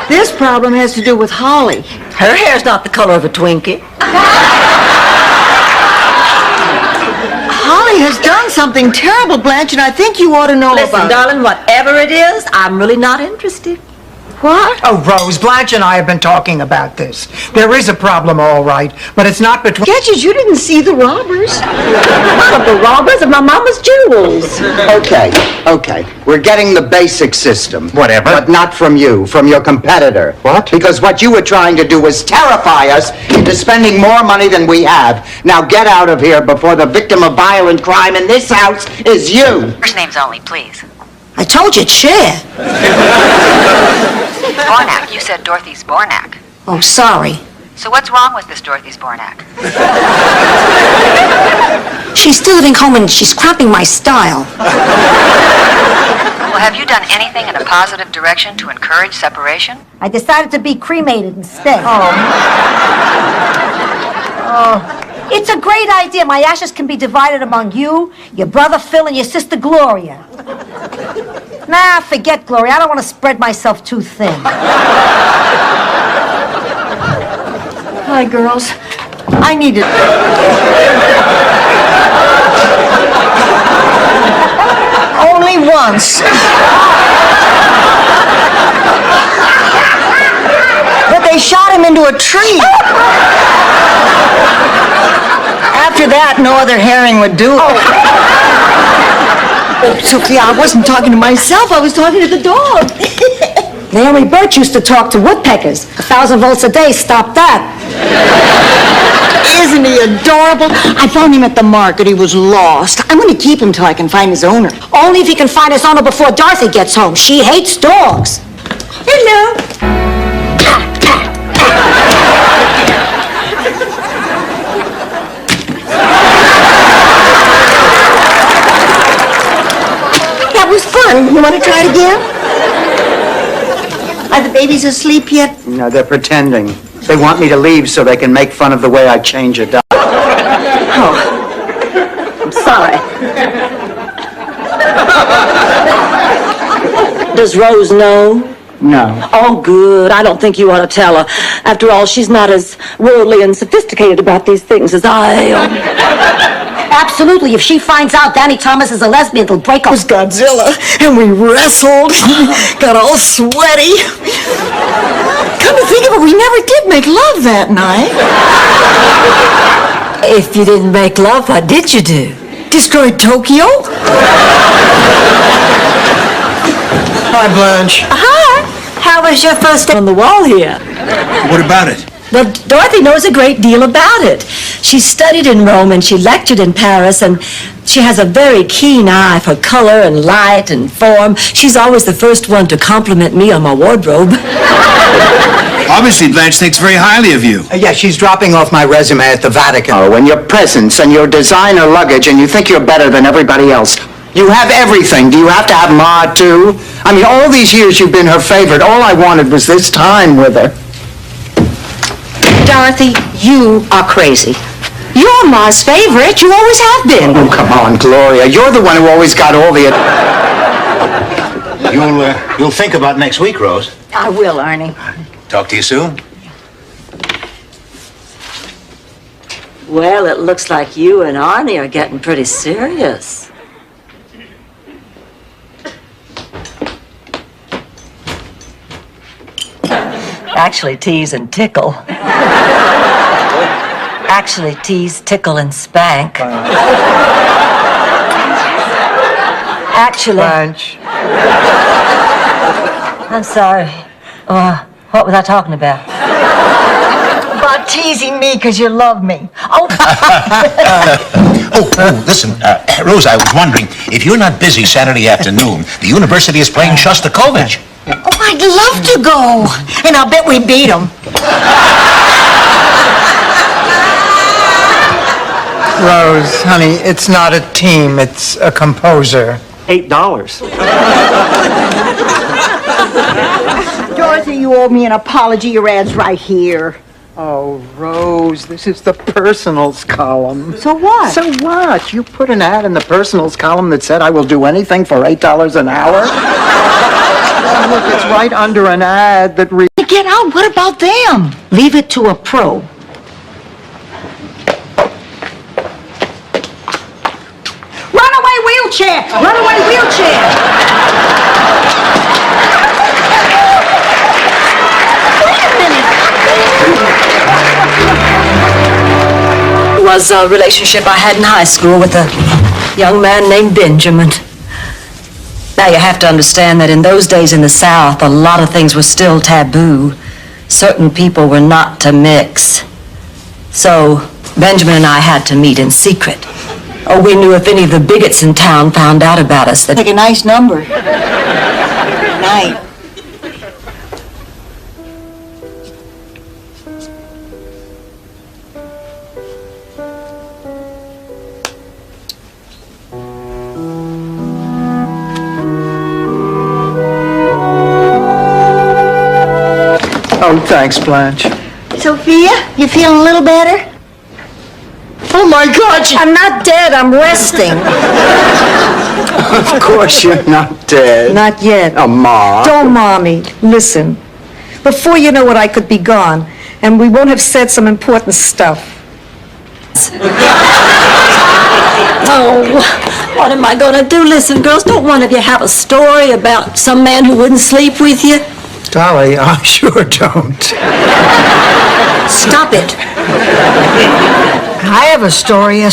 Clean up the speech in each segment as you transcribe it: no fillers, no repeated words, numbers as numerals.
This problem has to do with Holly. Her hair's not the color of a Twinkie. Holly has done something terrible, Blanche, and I think you ought to know about it. Listen, darling, whatever it is, I'm really not interested. What? Oh, Rose, Blanche and I have been talking about this. There is a problem, all right, but it's not between... Sketches, you didn't see the robbers. One of the robbers of my mama's jewels. Okay. We're getting the basic system. Whatever. But not from you, from your competitor. What? Because what you were trying to do was terrify us into spending more money than we have. Now get out of here before the victim of violent crime in this house is you. First names only, please. I told you, Cher. Bornak. You said Dorothy Zbornak. Oh, sorry. So what's wrong with this Dorothy Zbornak? She's still living home and she's cramping my style. Well, have you done anything in a positive direction to encourage separation? I decided to be cremated instead. It's a great idea. My ashes can be divided among you, your brother Phil, and your sister Gloria. Nah, forget Gloria. I don't want to spread myself too thin. Hi, girls. I need it. Only once. But they shot him into a tree. After that, no other herring would do it. Oh, Sophia, I wasn't talking to myself. I was talking to the dog. Naomi Birch used to talk to woodpeckers. 1,000 volts a day stopped that. Isn't he adorable? I found him at the market. He was lost. I'm going to keep him till I can find his owner. Only if he can find his owner before Dorothy gets home. She hates dogs. Hello. That was fun. You want to try it again? Are the babies asleep yet? No, they're pretending. They want me to leave so they can make fun of the way I change a diaper. Oh, I'm sorry. Does Rose know? No. Oh, good. I don't think you ought to tell her. After all, she's not as worldly and sophisticated about these things as I am. Absolutely. If she finds out Danny Thomas is a lesbian, it'll break It up. was Godzilla, and we wrestled. Got all sweaty. Come to think of it, we never did make love that night. If you didn't make love, what did you do? Destroyed Tokyo? Hi, Blanche. Hi. How was your first day on the wall here? What about it? Well, Dorothy knows a great deal about it. She studied in Rome and she lectured in Paris, and she has a very keen eye for color and light and form. She's always the first one to compliment me on my wardrobe. Obviously, Blanche thinks very highly of you. Yeah, she's dropping off my resume at the Vatican. Oh, and your presents and your designer luggage, and you think you're better than everybody else. You have everything. Do you have to have Ma, too? I mean, all these years you've been her favorite. All I wanted was this time with her. Dorothy, you are crazy. You're Ma's favorite. You always have been. Oh, come on, Gloria. You're the one who always got all the... You'll think about next week, Rose. I will, Arnie. Talk to you soon. Well, it looks like you and Arnie are getting pretty serious. Actually, tease and tickle. Actually, tease, tickle, and spank. Actually... Blanche. I'm sorry. What was I talking about? About teasing me because you love me. Oh, listen, Rose, I was wondering, if you're not busy Saturday afternoon, the university is playing Shostakovich. Oh, I'd love to go. And I'll bet we beat them. Rose, honey, it's not a team, it's a composer. $8. Dorothy, you owe me an apology. Your ad's right here. Oh, Rose, this is the personals column. So what? So what? You put an ad in the personals column that said I will do anything for $8 an hour? Look, it's right under an ad that reads... get out, what about them? Leave it to a pro. Runaway wheelchair! Runaway wheelchair! It was a relationship I had in high school with a young man named Benjamin. Now, you have to understand that in those days in the South, a lot of things were still taboo. Certain people were not to mix. So, Benjamin and I had to meet in secret. Oh, we knew if any of the bigots in town found out about us that... Like a nice number. Night. Oh, thanks, Blanche. Sophia, you feeling a little better? Oh my God, I'm not dead, I'm resting. Of course you're not dead. Not yet. Oh, Ma. Don't, Mommy. Listen. Before you know it, I could be gone, and we won't have said some important stuff. Oh, what am I going to do? Listen, girls, don't one of you have a story about some man who wouldn't sleep with you? Dolly, I sure don't. Stop it. I have a story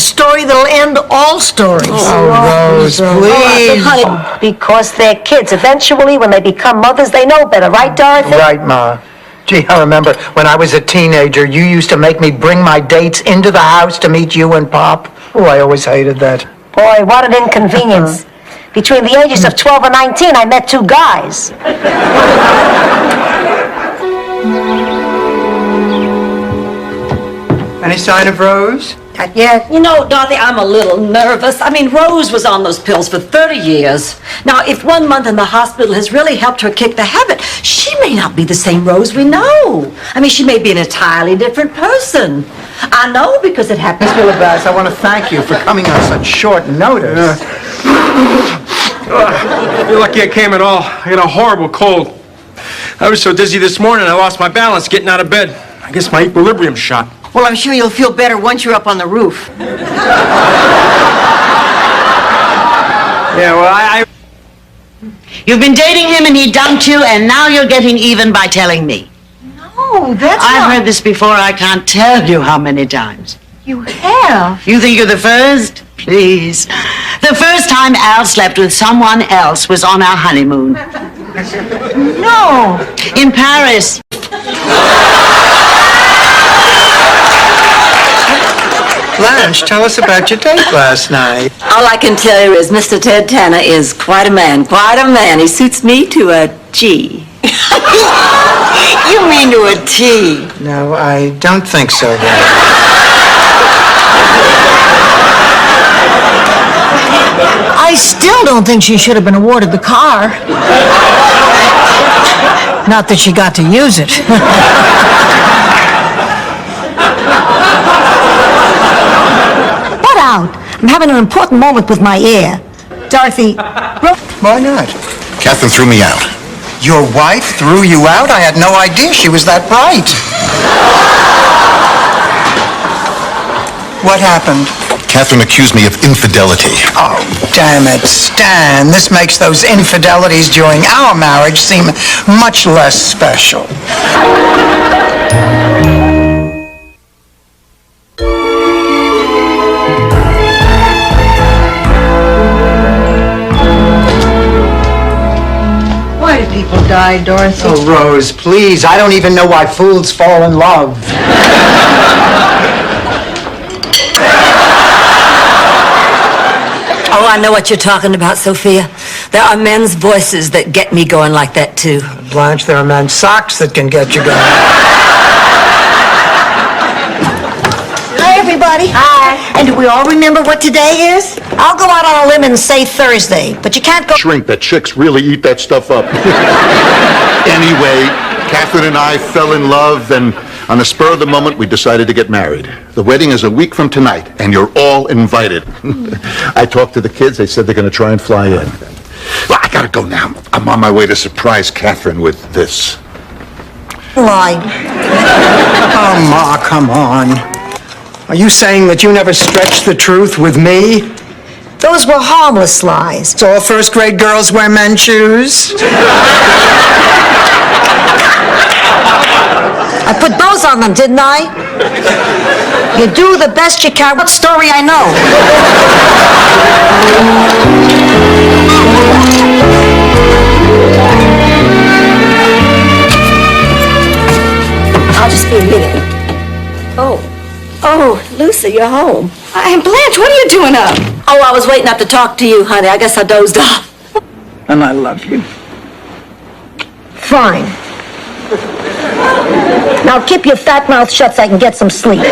that'll end all stories. Oh, Rose, please. Honey, Because they're kids. Eventually, when they become mothers, they know better. Right, Dorothy? Right, Ma. Gee, I remember when I was a teenager, you used to make me bring my dates into the house to meet you and Pop. Oh, I always hated that. Boy, what an inconvenience. Between the ages of 12 and 19, I met two guys. Any sign of Rose? Not yet. you know, Dorothy, I'm a little nervous. I mean, Rose was on those pills for 30 years. Now, if 1 month in the hospital has really helped her kick the habit, she may not be the same Rose we know. I mean, she may be an entirely different person. I know because it happens to her. Bass, I want to thank you for coming on such short notice. You're lucky I came at all. I got a horrible cold. I was so dizzy this morning I lost my balance getting out of bed. I guess my equilibrium's shot. Well, I'm sure you'll feel better once you're up on the roof. Yeah, well, I You've been dating him and he dumped you, and now you're getting even by telling me. No, that's I've not... heard this before, I can't tell you how many times. You have? You think you're the first? Please. The first time Al slept with someone else was on our honeymoon. No. In Paris. Blanche, tell us about your date last night. All I can tell you is Mr. Ted Tanner is quite a man, quite a man. He suits me to a G. You mean to a T. No, I don't think so, then. I still don't think she should have been awarded the car. Not that she got to use it. Butt out. I'm having an important moment with my ear. Dorothy, Why not? Catherine threw me out. Your wife threw you out? I had no idea she was that bright. What happened? Catherine accused me of infidelity. Oh, damn it, Stan. This makes those infidelities during our marriage seem much less special. Why do people die, Dorothy? Oh, Rose, please. I don't even know why fools fall in love. Oh, I know what you're talking about, Sophia. There are men's voices that get me going like that, too. Blanche, there are men's socks that can get you going. Hi, everybody. Hi. And do we all remember what today is? I'll go out on a limb and say Thursday, but you can't go... Shrink, that chicks really eat that stuff up. Anyway, Catherine and I fell in love, and on the spur of the moment, we decided to get married. The wedding is a week from tonight, and you're all invited. I talked to the kids. They said they're going to try and fly in. Well, I gotta go now. I'm on my way to surprise Catherine with this. Oh, lie. Oh, Ma, come on. Are you saying that you never stretched the truth with me? Those were harmless lies. So all first-grade girls wear men's shoes? I put those on them, didn't I? You do the best you can. What story I know? I'll just be a minute. Oh, Lucy, you're home. And Blanche, what are you doing up? Oh, I was waiting up to talk to you, honey. I guess I dozed off. And I love you. Fine. Now keep your fat mouth shut so I can get some sleep.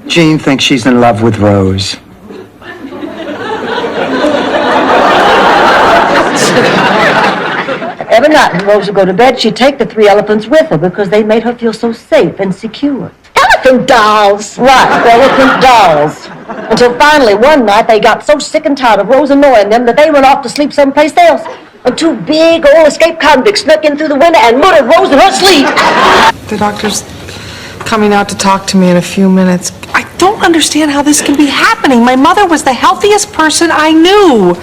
Jean thinks she's in love with Rose. Every night when Rose would go to bed, she'd take the 3 elephants with her because they made her feel so safe and secure. Elephant dolls. Right, elephant dolls. Until finally, one night, they got so sick and tired of Rose annoying them that they went off to sleep someplace else. And 2 big old escaped convicts snuck in through the window and murdered Rose in her sleep. The doctor's coming out to talk to me in a few minutes. I don't understand how this can be happening. My mother was the healthiest person I knew.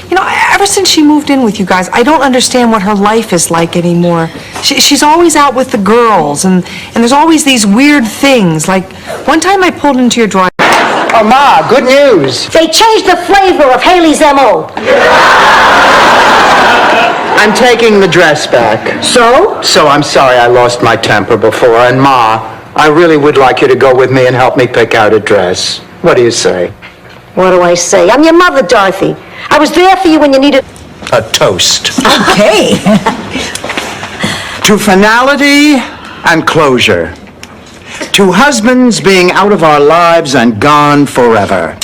You know, ever since she moved in with you guys, I don't understand what her life is like anymore. She's always out with the girls, and there's always these weird things. Like, one time I pulled into your driveway. Oh, Ma, good news. They changed the flavor of Haley's M.O. I'm taking the dress back. So? So I'm sorry I lost my temper before. And Ma, I really would like you to go with me and help me pick out a dress. What do you say? What do I say? I'm your mother, Dorothy. I was there for you when you needed... A toast. Okay. To finality and closure. To husbands being out of our lives and gone forever.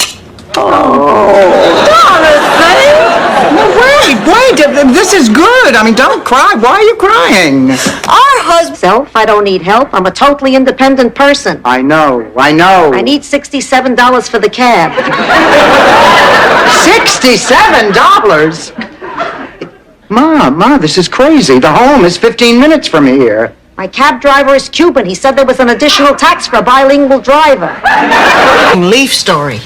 Wait, this is good. I mean, don't cry. Why are you crying? Our husband... I don't need help. I'm a totally independent person. I know. I need $67 for the cab. $67? Ma, this is crazy. The home is 15 minutes from here. My cab driver is Cuban. He said there was an additional tax for a bilingual driver. Leaf story.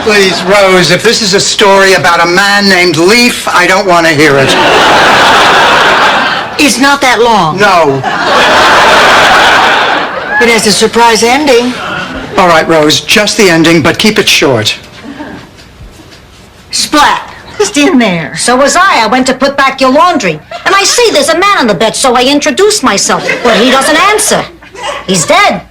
Please, Rose, if this is a story about a man named Leaf, I don't want to hear it. It's not that long. No. It has a surprise ending. All right, Rose, just the ending, but keep it short. Splat. Just in there. So was I. I went to put back your laundry. And I see there's a man on the bed, so I introduced myself. But he doesn't answer. He's dead.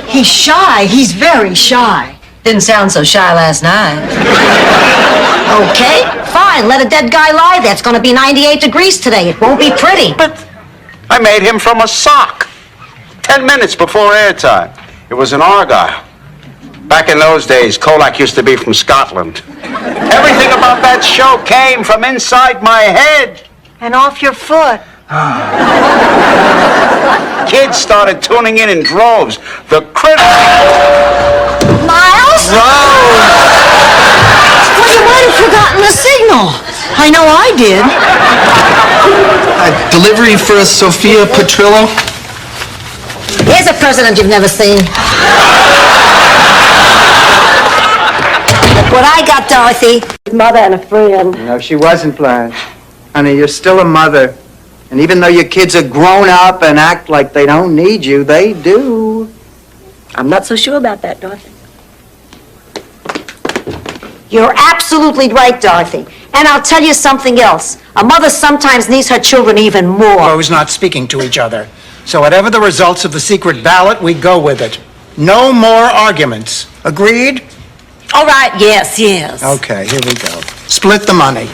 He's shy. He's very shy. Didn't sound so shy last night. Okay, fine. Let a dead guy lie there. It's going to be 98 degrees today. It won't be pretty. But I made him from a sock. 10 minutes before airtime. It was an Argyle. Back in those days, Colac used to be from Scotland. Everything about that show came from inside my head. And off your foot. Kids started tuning in droves. The critics... Miles? Well, you might have forgotten the signal. I know I did. Delivery for a Sophia Petrillo? Here's a president you've never seen. What I got, Dorothy. Mother and a friend. No, she wasn't, Blanche. Honey, you're still a mother. And even though your kids are grown up and act like they don't need you, they do. I'm not so sure about that, Dorothy. You're absolutely right, Dorothy. And I'll tell you something else. A mother sometimes needs her children even more. Rose not speaking to each other. So whatever the results of the secret ballot, we go with it. No more arguments. Agreed? All right, yes. Okay, here we go. Split the money.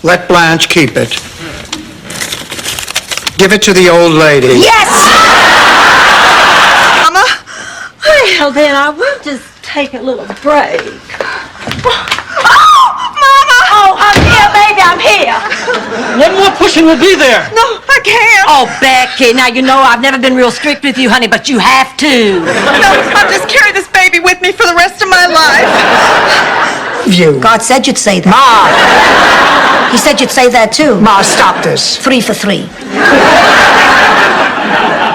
Let Blanche keep it. Give it to the old lady. Yes! Mama? Well, then I will just take a little break. Oh, I'm here, baby, I'm here. One more pushing will be there. No, I can't. Oh, Becky, now you know I've never been real strict with you, honey, but you have to. No, I'll just carry this baby with me for the rest of my life. love you. God said you'd say that. Ma, He said you'd say that too. Ma, stop this. 3 for 3.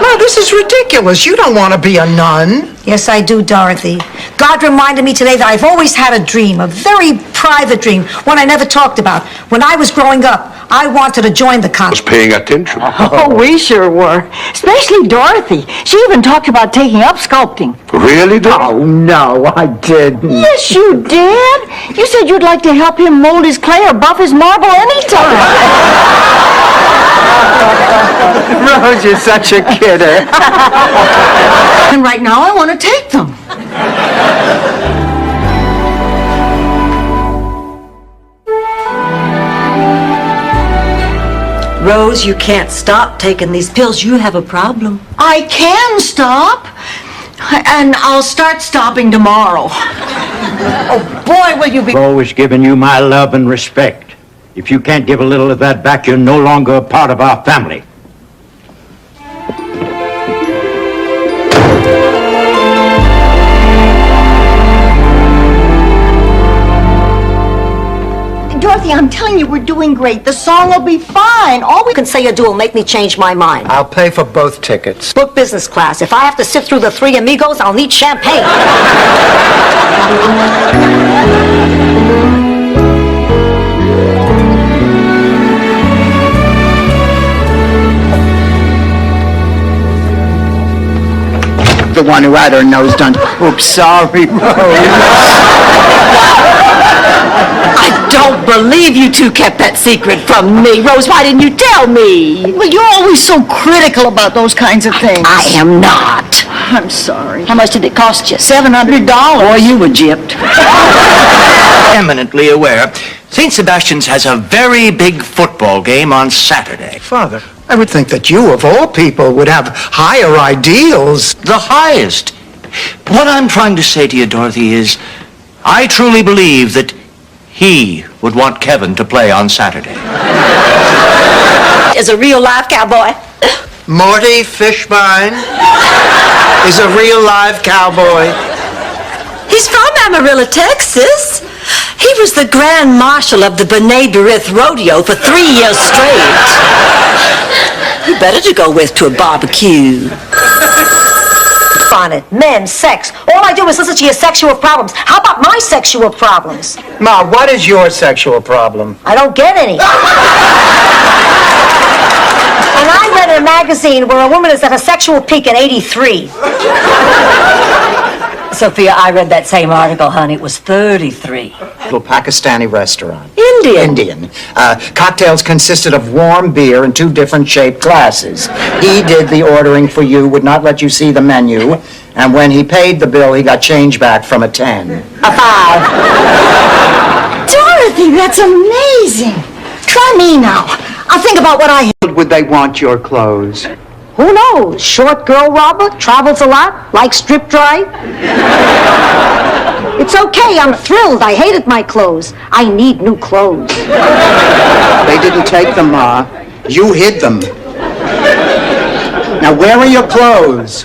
Ma, this is ridiculous. You don't want to be a nun. Yes, I do, Dorothy. God reminded me today that I've always had a dream, a very private dream, one I never talked about. When I was growing up, I wanted to join the I was convent. paying attention. Oh, we sure were. Especially Dorothy. She even talked about taking up sculpting. Really, Doc? Oh, no, I didn't. Yes, you did. You said you'd like to help him mold his clay or buff his marble anytime. Rose, you're such a kidder. And right now, I want to take them. Rose, you can't stop taking these pills. You have a problem. I can stop. And I'll start stopping tomorrow. Oh, boy, will you be... I've always given you my love and respect. If you can't give a little of that back, you're no longer a part of our family. Dorothy, I'm telling you, we're doing great. The song will be fine. All we You can say or do will make me change my mind. I'll pay for both tickets. Book business class. If I have to sit through the Three Amigos, I'll need champagne. The one who had her nose done. Oops, sorry, Rose. I don't believe you two kept that secret from me. Rose, why didn't you tell me? Well, you're always so critical about those kinds of things. I am not. I'm sorry. How much did it cost you? $700. Boy, you were gypped. Eminently aware, St. Sebastian's has a very big football game on Saturday. Father, I would think that you, of all people, would have higher ideals. The highest. What I'm trying to say to you, Dorothy, is I truly believe that he would want Kevin to play on Saturday. Is a real live cowboy. Morty Fishbine is a real live cowboy. He's from Amarillo, Texas. He was the Grand Marshal of the B'nai B'rith Rodeo for 3 years straight. You better to go with to a barbecue. On it. Men, sex. All I do is listen to your sexual problems. How about my sexual problems? Ma, what is your sexual problem? I don't get any. And I read in a magazine where a woman is at a sexual peak at 83. Sophia, I read that same article, honey. It was 33. Little Pakistani restaurant. Indian. Cocktails consisted of warm beer in 2 different shaped glasses. He did the ordering for you, would not let you see the menu, and when he paid the bill, he got change back from a 10. A 5. Dorothy, that's amazing. Try me now. I'll think about what I... Would they want your clothes? Who knows? Short girl robber, travels a lot, likes strip dry. It's okay, I'm thrilled. I hated my clothes. I need new clothes. They didn't take them, Ma. You hid them. Now, where are your clothes?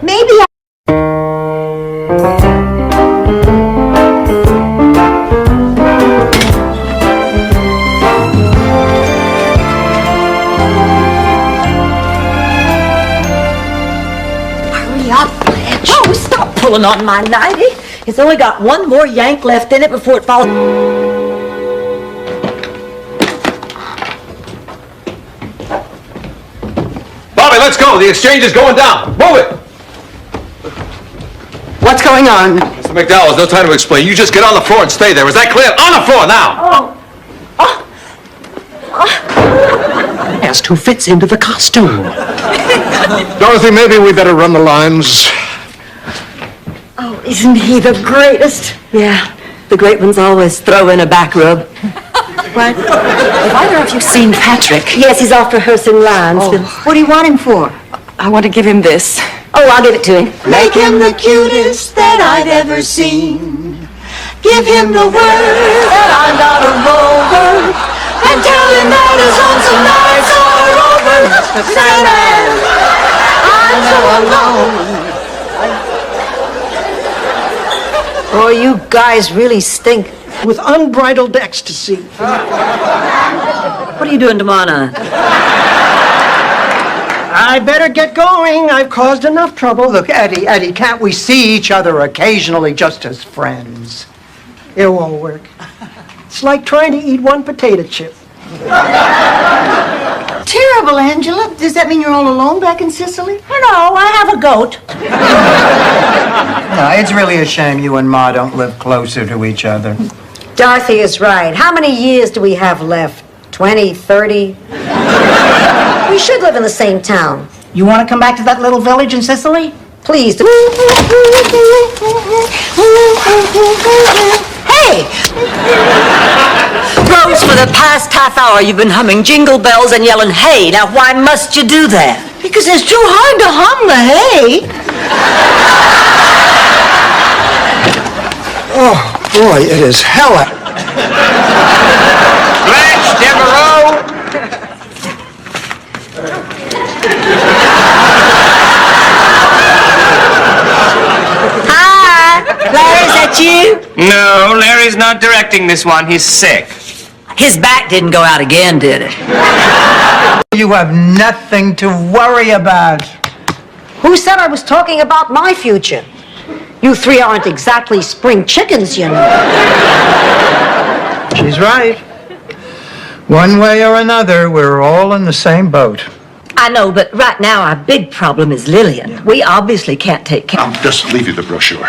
Maybe I... Oh, stop pulling on my nightie. It's only got one more yank left in it before it falls. Bobby, let's go. The exchange is going down. Move it. What's going on? Mr. McDowell, there's no time to explain. You just get on the floor and stay there. Is that clear? On the floor now. Asked who fits into the costume. Dorothy, maybe we better run the lines. Oh, isn't he the greatest? Yeah, the great ones always throw in a back rub. What? Have either of you seen Patrick? Yes, he's off rehearsing lines. What do you want him for? I want to give him this. Oh, I'll give it to him. Make him the cutest that I've ever seen. Give him the word that I'm not a rover. And tell him that his lonesome nights are over. Sandman, I'm so alone. Oh, you guys really stink. with unbridled ecstasy. What are you doing tomorrow night? I better get going. I've caused enough trouble. Look, Eddie, can't we see each other occasionally just as friends? It won't work. It's like trying to eat one potato chip. Terrible, Angela. Does that mean you're all alone back in Sicily? No, I have a goat. No, it's really a shame you and Ma don't live closer to each other. Dorothy is right. How many years do we have left? 20, 30? We should live in the same town. You want to come back to that little village in Sicily? Please do. Hey! Rose, for the past half hour you've been humming jingle bells and yelling, hey. Now, why must you do that? Because it's too hard to hum the hay. Oh, boy, it is hella. Blanche Devereaux! Hi! Larry, is that you? No, Larry's not directing this one. He's sick. His back didn't go out again, did it? You have nothing to worry about. Who said I was talking about my future? You three aren't exactly spring chickens, you know. She's right. One way or another, we're all in the same boat. I know, but right now our big problem is Lillian. We obviously can't take care. I'll just leave you the brochure.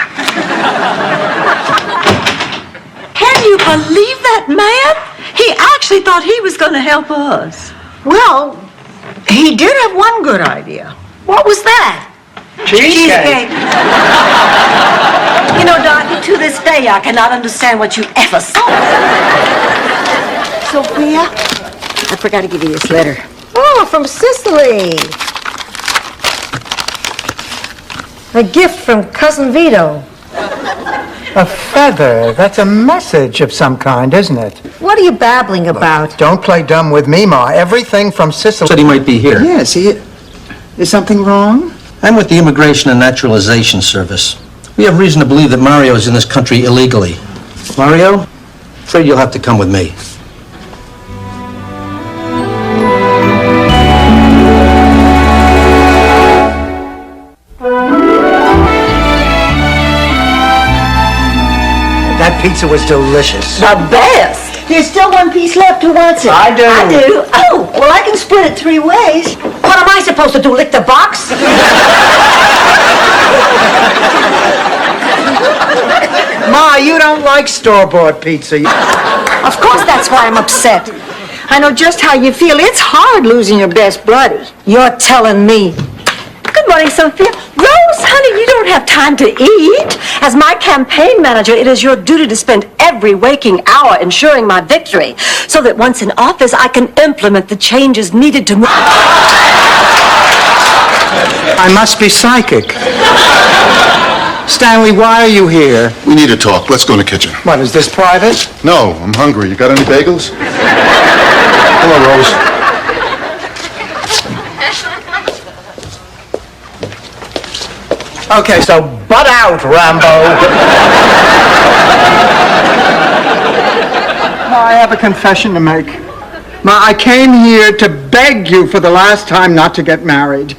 Can you believe that man? He actually thought he was going to help us. Well, he did have one good idea. What was that? Cheesecake. You know, Dorothy, to this day I cannot understand what you ever saw. Sophia, I forgot to give you this letter. Oh, from Sicily. A gift from Cousin Vito. A feather. That's a message of some kind, isn't it? What are you babbling about? Don't play dumb with me, Ma. Everything from Sicily. Said he might be here. Yes, is something wrong? I'm with the Immigration and Naturalization Service. We have reason to believe that Mario is in this country illegally. Mario, afraid you'll have to come with me. That pizza was delicious. The best. There's still one piece left. Who wants it? I do. I do. Oh, well, I can split it 3 ways. What am I supposed to do, lick the box? Ma, you don't like store-bought pizza. Of course that's why I'm upset. I know just how you feel. It's hard losing your best buddy. You're telling me. Good morning, Sophia. Rose, honey, you don't have time to eat. As my campaign manager, it is your duty to spend every waking hour ensuring my victory, so that once in office, I can implement the changes needed to move. I must be psychic. Stanley, why are you here? We need to talk. Let's go in the kitchen. What, is this private? No, I'm hungry. You got any bagels? Hello, Rose. Okay, so butt out, Rambo. Ma, I have a confession to make. Ma, I came here to beg you for the last time not to get married.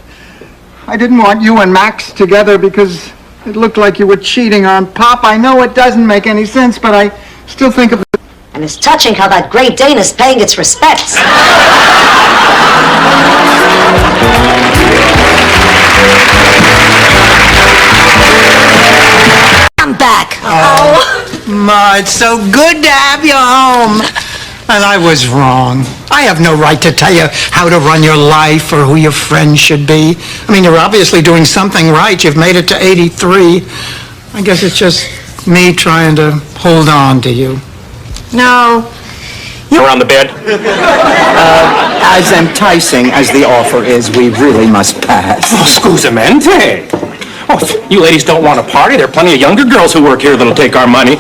I didn't want you and Max together because it looked like you were cheating on Pop. I know it doesn't make any sense, but I still think of... And it's touching how that Great Dane is paying its respects. I'm back. Oh, Ma, it's so good to have you home. And I was wrong. I have no right to tell you how to run your life or who your friends should be. I mean, you're obviously doing something right. You've made it to 83. I guess it's just me trying to hold on to you. No. Around the bed? As enticing as the offer is, we really must pass. Oh, scusamente. Oh, if you ladies don't want to party, there are plenty of younger girls who work here that'll take our money.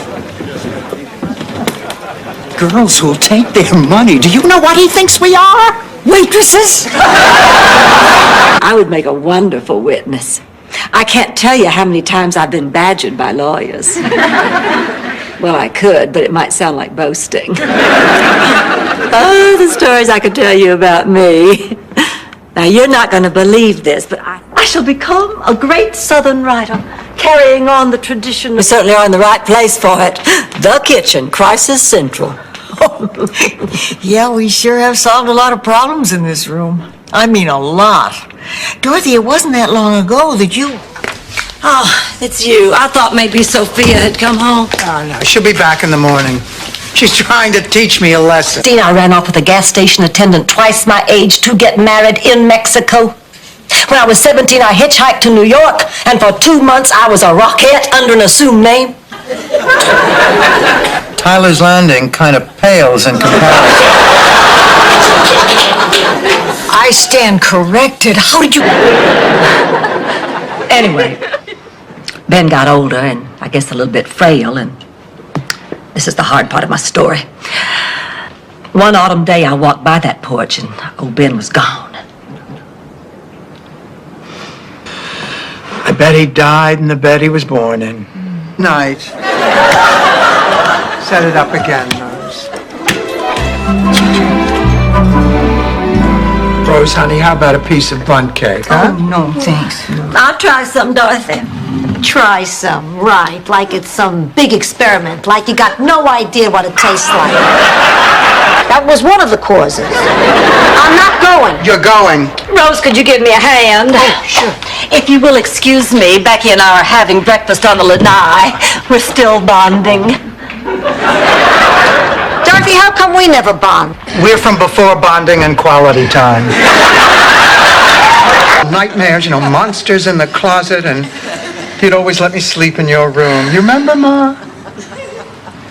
Girls who'll take their money. Do you know what he thinks we are? Waitresses? I would make a wonderful witness. I can't tell you how many times I've been badgered by lawyers. Well, I could, but it might sound like boasting. Oh, the stories I could tell you about me. Now, you're not going to believe this, but I shall become a great Southern writer, carrying on the tradition. We certainly are in the right place for it. The kitchen, Crisis Central. Yeah, we sure have solved a lot of problems in this room. I mean, a lot. Dorothy, it wasn't that long ago that you... Oh, it's you. I thought maybe Sophia had come home. Oh, no, she'll be back in the morning. She's trying to teach me a lesson. I ran off with a gas station attendant twice my age to get married in Mexico. When I was 17, I hitchhiked to New York, and for 2 months I was a rockette under an assumed name. Tyler's Landing kind of pales in comparison. I stand corrected. How did you... Anyway, Ben got older and I guess a little bit frail, and this is the hard part of my story. One autumn day I walked by that porch and old Ben was gone. I bet he died in the bed he was born in. Night. Set it up again, Rose. Rose, honey, how about a piece of bundt cake, huh? Oh, no, thanks. I'll try some, Dorothy. Try some, right, like it's some big experiment, like you got no idea what it tastes like. That was one of the causes. I'm not going. You're going. Rose, could you give me a hand? Oh, sure. If you will excuse me, Becky and I are having breakfast on the lanai. We're still bonding. Dorothy, how come we never bond? We're from before bonding and quality time. Nightmares, monsters in the closet, and you'd always let me sleep in your room. You remember, Ma?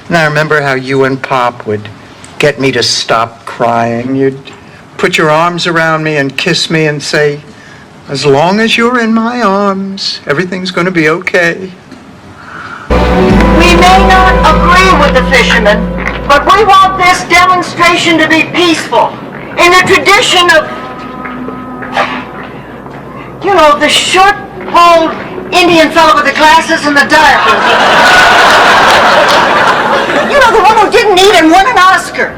And I remember how you and Pop would get me to stop crying. You'd put your arms around me and kiss me and say, as long as you're in my arms, everything's going to be okay. We may not agree with the fishermen, but we want this demonstration to be peaceful, in the tradition of, the short-polled Indian fellow with the glasses and the diapers. The one who didn't eat and won an Oscar.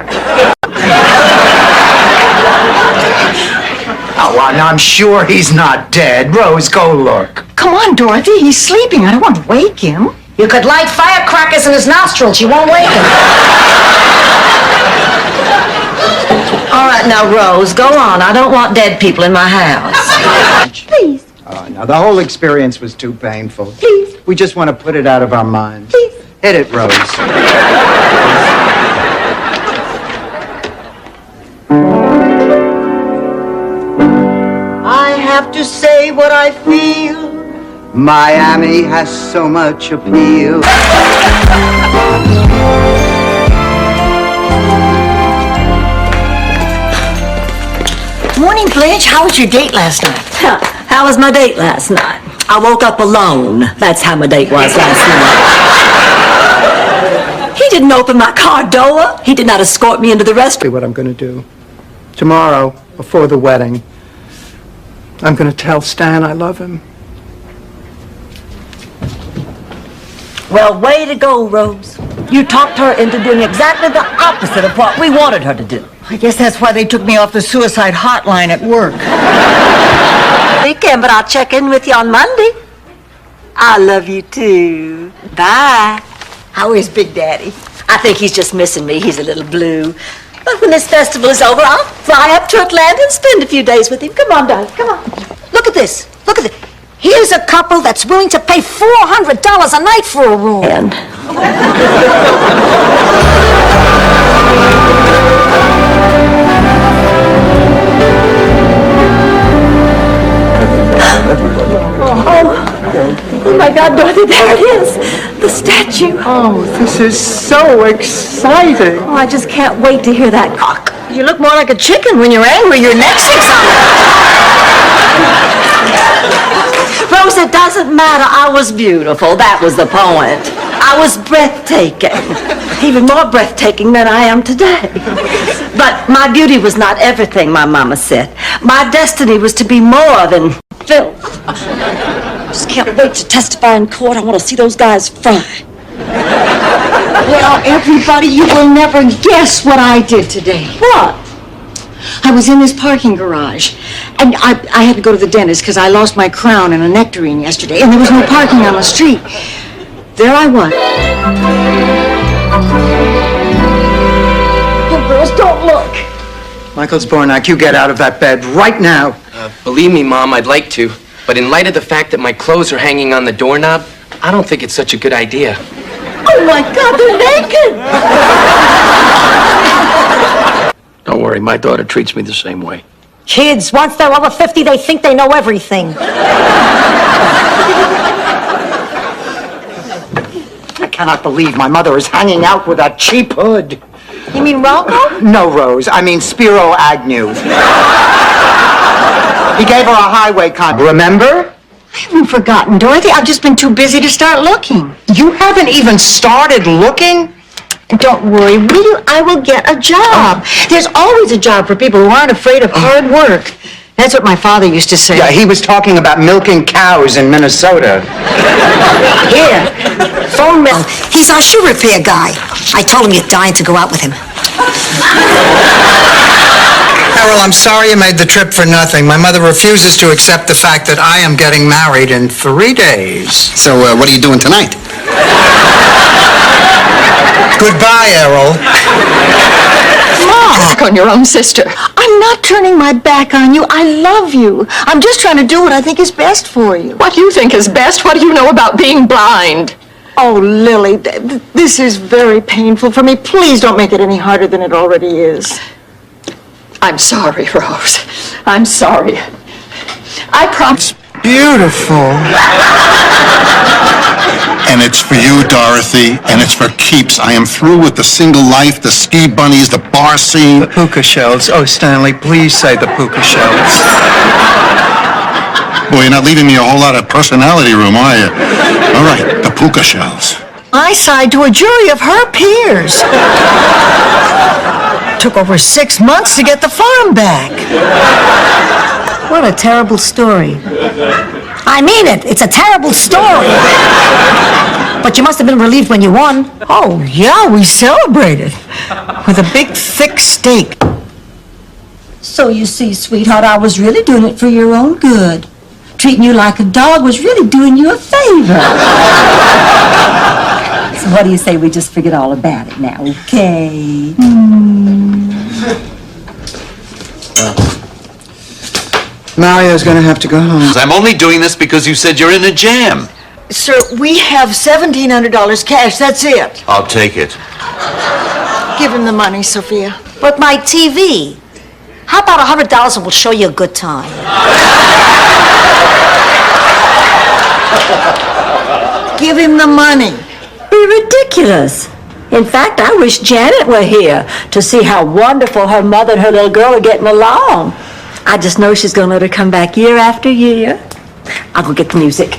Oh, well, now I'm sure he's not dead. Rose, go look. Come on, Dorothy, he's sleeping. I don't want to wake him. You could light firecrackers in his nostrils. You won't wake him. All right, now, Rose, go on. I don't want dead people in my house. Please. Oh, no, the whole experience was too painful. Please. We just want to put it out of our minds. Please. Hit it, Rose. I have to say what I feel. Miami has so much appeal. Morning, Blanche. How was your date last night? How was my date last night? I woke up alone. That's how my date was last night. He didn't open my car door. He did not escort me into the restaurant. What I'm going to do. Tomorrow, before the wedding, I'm going to tell Stan I love him. Well, way to go, Rose. You talked her into doing exactly the opposite of what we wanted her to do. I guess that's why they took me off the suicide hotline at work. Weekend, but I'll check in with you on Monday. I love you too. Bye. How is Big Daddy? I think he's just missing me. He's a little blue. But when this festival is over, I'll fly up to Atlanta and spend a few days with him. Come on, darling, come on. Look at this. Look at this. Here's a couple that's willing to pay $400 a night for a room. And oh my God, Dorothy, there it is. The statue. Oh, this is so exciting. Oh, I just can't wait to hear that cock. You look more like a chicken when you're angry. Your neck sticks out. Rose, it doesn't matter. I was beautiful. That was the point. I was breathtaking. Even more breathtaking than I am today. But my beauty was not everything, my mama said. My destiny was to be more than filth. Just can't wait to testify in court. I want to see those guys fry. Well, everybody, you will never guess what I did today. What? I was in this parking garage, and I had to go to the dentist because I lost my crown and a nectarine yesterday, and there was no parking on the street. There I was. Oh, girls, don't look. Michael Zbornak, you get out of that bed right now. Believe me, Mom, I'd like to. But in light of the fact that my clothes are hanging on the doorknob, I don't think it's such a good idea. Oh, my God, they're naked! Don't worry, my daughter treats me the same way. Kids, once they're over 50, they think they know everything. I cannot believe my mother is hanging out with that cheap hood. You mean Rocco? No, Rose. I mean Spiro Agnew. He gave her a highway contract. Remember? I haven't forgotten, Dorothy. I've just been too busy to start looking. You haven't even started looking? Don't worry, will you? I will get a job. There's always a job for people who aren't afraid of hard work. That's what my father used to say. Yeah, he was talking about milking cows in Minnesota. Here, phone Mel. He's our shoe repair guy. I told him you're dying to go out with him. Errol, I'm sorry you made the trip for nothing. My mother refuses to accept the fact that I am getting married in 3 days. So, what are you doing tonight? Goodbye, Errol. Mom! On your own sister. I'm not turning my back on you. I love you. I'm just trying to do what I think is best for you. What you think is best? What do you know about being blind? Oh, Lily, this is very painful for me. Please don't make it any harder than it already is. I'm sorry, Rose. I'm sorry. I promise. Beautiful. And it's for you, Dorothy, and it's for keeps. I am through with the single life, the ski bunnies, the bar scene. The puka shells. Oh, Stanley, please say the puka shells. Boy, you're not leaving me a whole lot of personality room, are you? All right, the puka shells. I signed to a jury of her peers. Took over 6 months to get the farm back. What a terrible story. I mean it. It's a terrible story. But you must have been relieved when you won. Oh, yeah, we celebrated with a big, thick steak. So you see, sweetheart, I was really doing it for your own good. Treating you like a dog was really doing you a favor. So what do you say we just forget all about it now, okay? Mario's gonna have to go home. I'm only doing this because you said you're in a jam. Sir, we have $1,700 cash. That's it. I'll take it. Give him the money, Sophia. But my TV. How about $100 and we'll show you a good time? Give him the money. Be ridiculous. In fact, I wish Janet were here to see how wonderful her mother and her little girl are getting along. I just know she's going to let her come back year after year. I'll go get the music.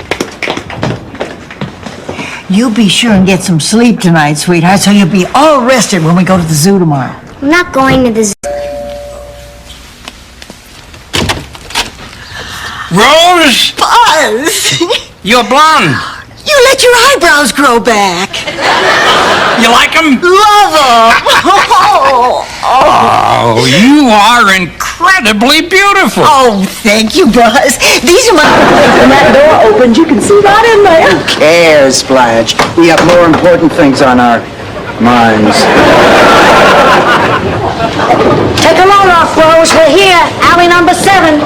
You be sure and get some sleep tonight, sweetheart, so you'll be all rested when we go to the zoo tomorrow. I'm not going to the zoo. Rose! Buzz! You're blonde. You let your eyebrows grow back. You like them? Love them! Oh, you are incredibly beautiful. Oh, thank you, Buzz. These are my... When that door opens, you can see right in there. Who cares, Blanche? We have more important things on our minds. Take a load off, Rose. We're here. Alley number 7.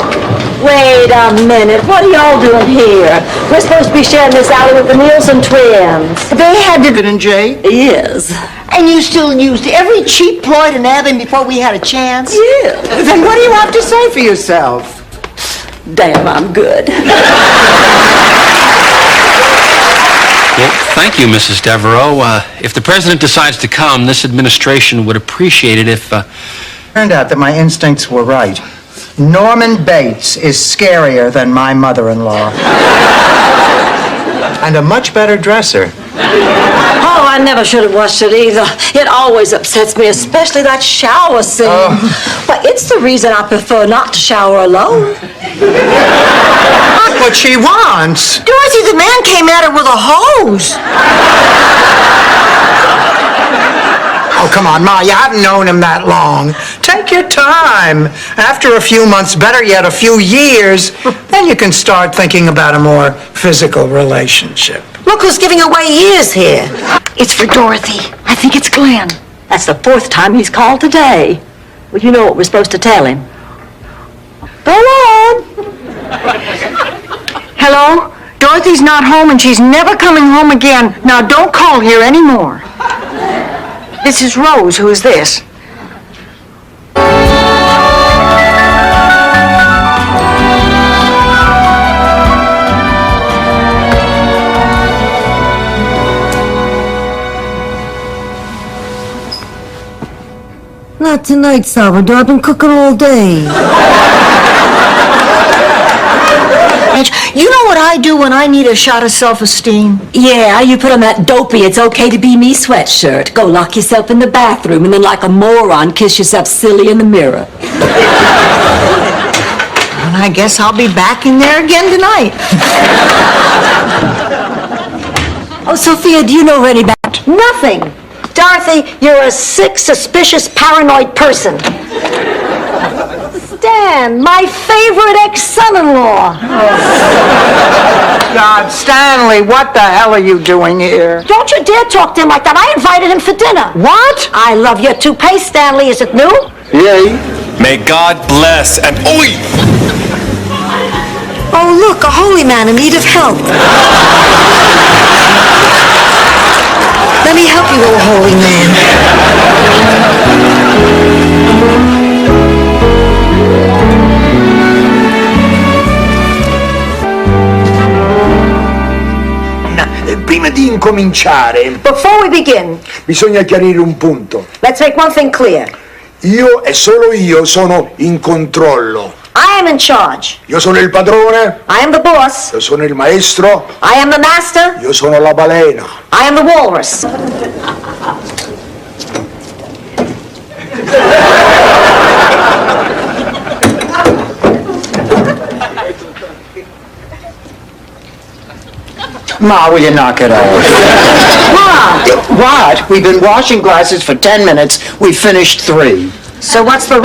Wait a minute. What are y'all doing here? We're supposed to be sharing this alley with the Nielsen twins. They had to... And Jay? Yes. And you still used every cheap ploy to nab him before we had a chance? Yeah. Then what do you have to say for yourself? Damn, I'm good. Well, thank you, Mrs. Devereaux. If the president decides to come, this administration would appreciate it if... Turned out that my instincts were right. Norman Bates is scarier than my mother-in-law. And a much better dresser. Oh, I never should have watched it either. It always upsets me, especially that shower scene. But it's the reason I prefer not to shower alone. That's what she wants. Dorothy, the man came at her with a hose. come on, Ma, you haven't known him that long. Take your time. After a few months, better yet, a few years, then you can start thinking about a more physical relationship. Look who's giving away years here. It's for Dorothy. I think it's Glenn. That's the 4th time he's called today. Well, you know what we're supposed to tell him. Go on. Hello? Dorothy's not home and she's never coming home again. Now don't call here anymore. This is Rose. Who is this? Not tonight, Salvador. I've been cooking all day. You know what I do when I need a shot of self-esteem? Yeah, you put on that dopey "it's okay to be me" sweatshirt. Go lock yourself in the bathroom and then like a moron kiss yourself silly in the mirror. And I guess I'll be back in there again tonight. Oh, Sophia, do you know Rennie Bat? Nothing. Dorothy, you're a sick, suspicious, paranoid person. Stan, my favorite ex-son-in-law. God, Stanley, what the hell are you doing here? Don't you dare talk to him like that. I invited him for dinner. What? I love your toupee, Stanley. Is it new? Yay. May God bless and oi! Oh, look, a holy man in need of help. Let me help you, oh holy man. Prima di incominciare, Before we begin, bisogna chiarire un punto. let's make one thing clear. Io e solo io sono in controllo. I am in charge. Io sono il padrone, I am the boss. io sono il maestro, I am the master. io sono la balena. I am the walrus. Ma, will you knock it off? Ma! What? We've been washing glasses for 10 minutes. We finished 3. So what's the...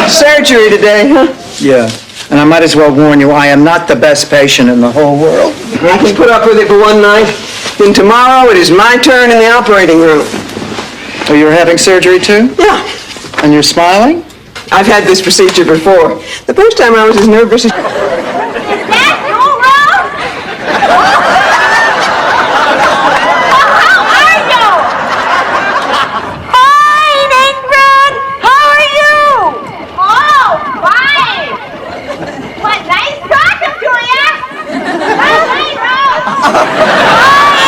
Surgery today, huh? Yeah. And I might as well warn you, I am not the best patient in the whole world. I can put up with it for one night. Then tomorrow it is my turn in the operating room. Oh, you're having surgery too? Yeah. And you're smiling? I've had this procedure before. The first time I was as nervous as...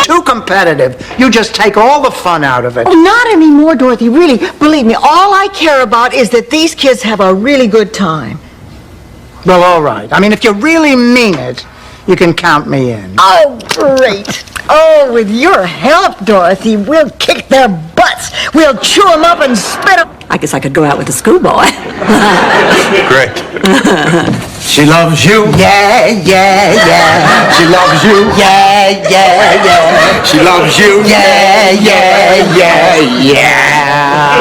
Too competitive. You just take all the fun out of it. Oh, not anymore, Dorothy. Really, believe me, all I care about is that these kids have a really good time. Well, all right. I mean, if you really mean it, you can count me in. Oh, great. Oh, with your help, Dorothy, we'll kick their butts. We'll chew them up and spit them. I guess I could go out with a schoolboy. Great. She loves you. Yeah, yeah, yeah. She loves you. Yeah, yeah, yeah. She loves you. Yeah, yeah, yeah, yeah.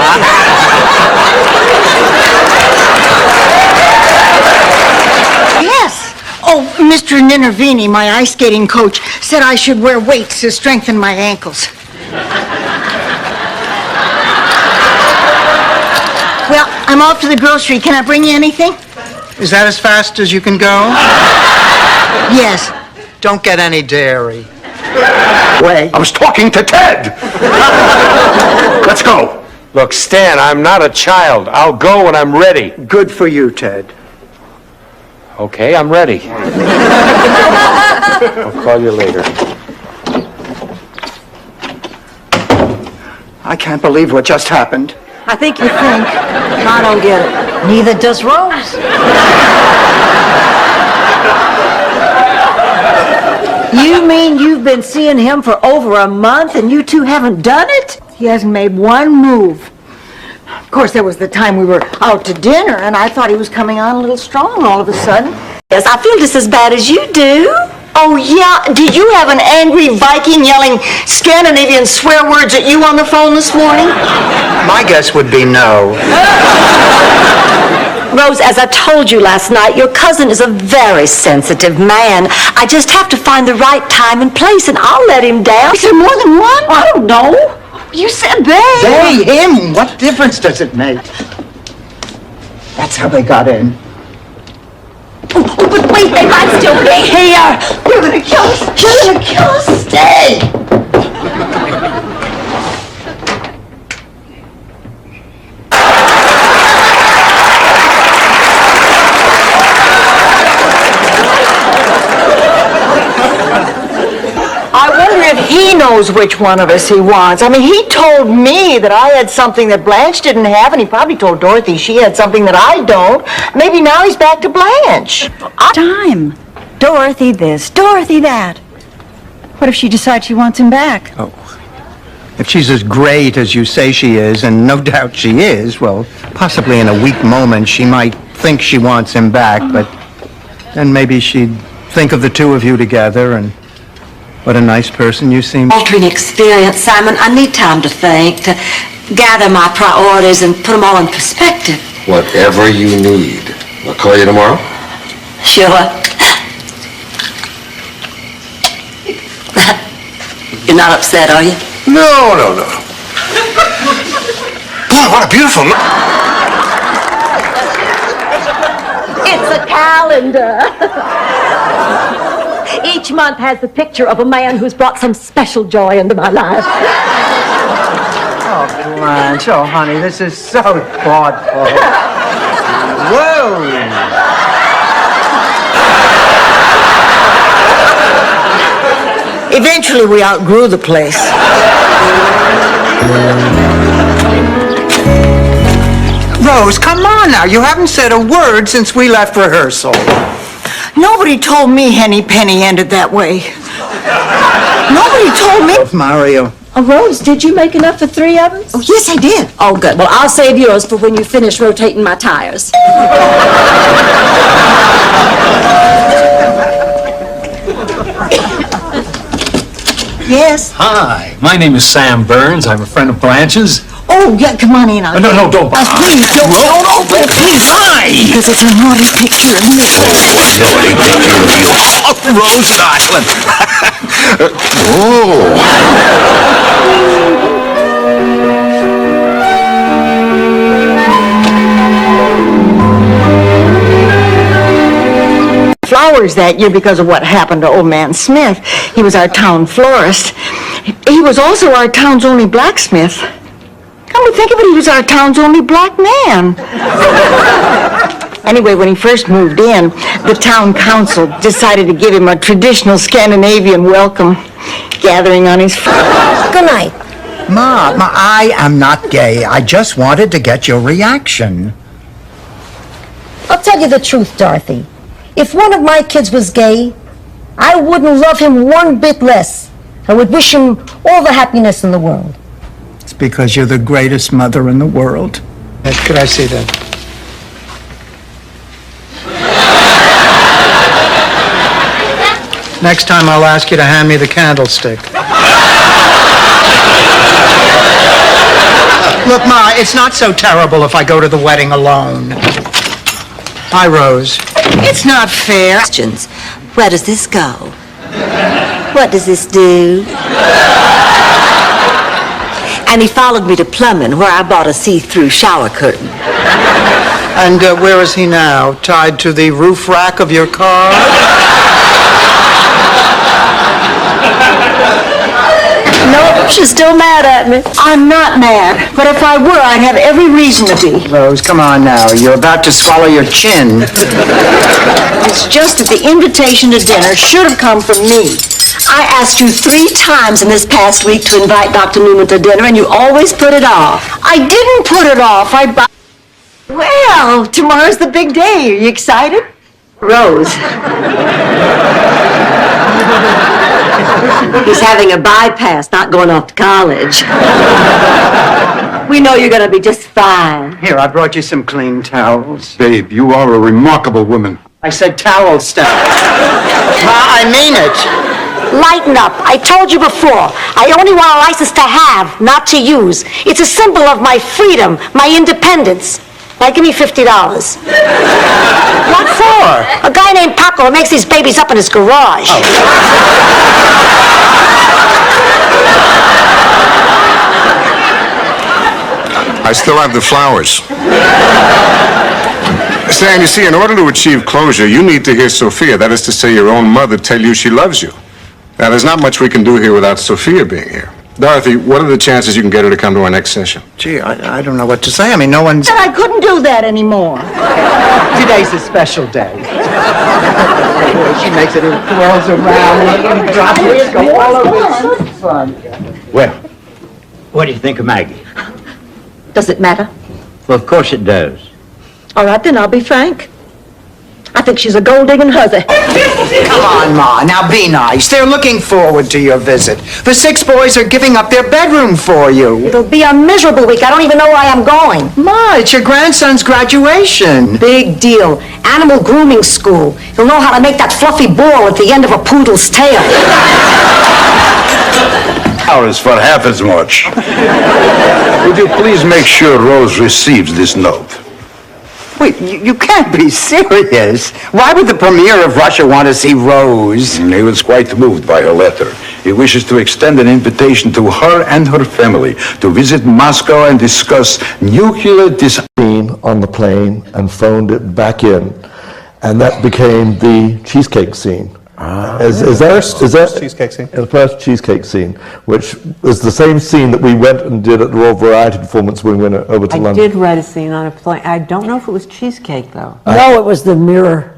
Yes. Oh, Mr. Ninnervini, my ice skating coach, said I should wear weights to strengthen my ankles. Well, I'm off to the grocery. Can I bring you anything? Is that as fast as you can go? Yes. Don't get any dairy. Wait. I was talking to Ted. Let's go. Look, Stan, I'm not a child. I'll go when I'm ready. Good for you, Ted. Okay, I'm ready. I'll call you later. I can't believe what just happened. I think you think. I don't get it. Neither does Rose. You mean you've been seeing him for over a month and you two haven't done it? He hasn't made one move. Of course, there was the time we were out to dinner, and I thought he was coming on a little strong all of a sudden. Yes, I feel just as bad as you do. Oh, yeah? Did you have an angry Viking yelling Scandinavian swear words at you on the phone this morning? My guess would be no. Rose, as I told you last night, your cousin is a very sensitive man. I just have to find the right time and place, and I'll let him down. Is there more than one? I don't know. You said they. They, him, what difference does it make? That's how they got in. Oh, but wait, they might still be here. You're gonna kill us. You're gonna kill us. Stay. I wonder if he knows which one of us he wants. I mean, he told me that I had something that Blanche didn't have, and he probably told Dorothy she had something that I don't. Maybe now he's back to Blanche. Time. Dorothy this, Dorothy that. What if she decides she wants him back? Oh, if she's as great as you say she is, and no doubt she is, well, possibly in a weak moment she might think she wants him back, but then maybe she'd think of the two of you together, and what a nice person you seem. Altering experience, Simon. I need time to think, to gather my priorities and put them all in perspective. Whatever you need. I'll call you tomorrow. Sure. You're not upset, are you? No. Boy, what a beautiful It's a calendar. Each month has the picture of a man who's brought some special joy into my life. Oh, Blanche, oh, honey, this is so thoughtful. Whoa! Eventually, we outgrew the place. Rose, come on now. You haven't said a word since we left rehearsal. Nobody told me Henny Penny ended that way. Nobody told me. Mario. Oh, Rose, did you make enough for 3 of us? Oh, yes, I did. Oh, good. Well, I'll save yours for when you finish rotating my tires. Yes. Hi, my name is Sam Burns. I'm a friend of Blanche's. Oh, yeah, come on in. No, don't. Please, don't open it. Please, hi! Because it's a naughty picture of me. Naughty picture of you. Oh, Rose Island. Flowers that year because of what happened to old man Smith. He was our town florist. He was also our town's only blacksmith. Come to think of it, he was our town's only black man. Anyway, when he first moved in, the town council decided to give him a traditional Scandinavian welcome, gathering on his farm. Good night. Ma, I am not gay. I just wanted to get your reaction. I'll tell you the truth, Dorothy. If one of my kids was gay, I wouldn't love him one bit less. I would wish him all the happiness in the world. It's because you're the greatest mother in the world. Could I see that? Next time I'll ask you to hand me the candlestick. Look, Ma, it's not so terrible if I go to the wedding alone. Hi, Rose. It's not fair. Questions. Where does this go? What does this do? And he followed me to plumbing, where I bought a see-through shower curtain. And where is he now? Tied to the roof rack of your car? No, she's still mad at me. I'm not mad, but if I were, I'd have every reason to be. Rose, come on now. You're about to swallow your chin. It's just that the invitation to dinner should have come from me. I asked you 3 times in this past week to invite Dr. Newman to dinner, and you always put it off. I didn't put it off. Well, tomorrow's the big day. Are you excited? Rose. He's having a bypass, not going off to college. We know you're going to be just fine. Here, I brought you some clean towels. Babe, you are a remarkable woman. I said towel stuff. Ma, I mean it. Lighten up. I told you before. I only want a license to have, not to use. It's a symbol of my freedom, my independence. Now, give me $50. What for? A guy named Paco makes these babies up in his garage. I still have the flowers. Sam, you see, in order to achieve closure, you need to hear Sophia, that is to say your own mother, tell you she loves you. Now, there's not much we can do here without Sophia being here. Dorothy, what are the chances you can get her to come to our next session? Gee, I don't know what to say. I mean, no one's... I couldn't do that anymore. Today's a special day. She makes it, it twirls around, and drops it, go all over. It's fun. Well, what do you think of Maggie? Does it matter? Well, of course it does. All right, then I'll be frank. I think she's a gold-digging hussy. Come on, Ma, now be nice. They're looking forward to your visit. The 6 boys are giving up their bedroom for you. It'll be a miserable week. I don't even know where I am going. Ma, it's your grandson's graduation. Big deal. Animal grooming school. He'll know how to make that fluffy ball at the end of a poodle's tail. Hours for half as much. Would you please make sure Rose receives this note? Wait, you can't be serious. Why would the premier of Russia want to see Rose? He was quite moved by her letter. He wishes to extend an invitation to her and her family to visit Moscow and discuss nuclear on the plane and phoned it back in, and that became the cheesecake scene. Is that cheesecake scene? The first cheesecake scene, which is the same scene that we went and did at the Royal Variety Performance when we went over to I London. did write a scene on a plane. I don't know if it was cheesecake, though. No, it was the mirror.